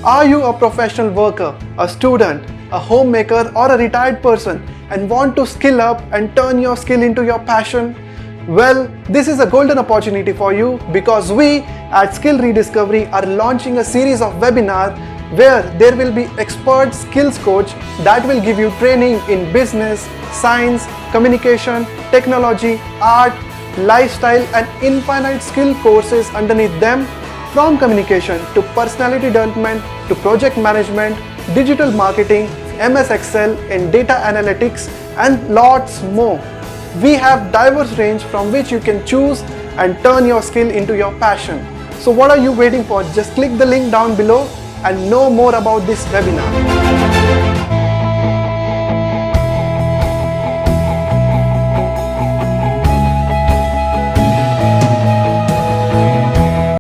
Are you a professional worker, a student, a homemaker, or a retired person and want to skill up and turn your skill into your passion? Well, this is a golden opportunity for you because we at Skill Rediscovery are launching a series of webinars where there will be expert skills coach that will give you training in business, science, communication, technology, art, lifestyle and infinite skill courses underneath them, from communication to personality development to project management, digital marketing, MS Excel and data analytics and lots more. We have diverse range from which you can choose and turn your skill into your passion. So what are you waiting for? Just click the link down below and know more about this webinar.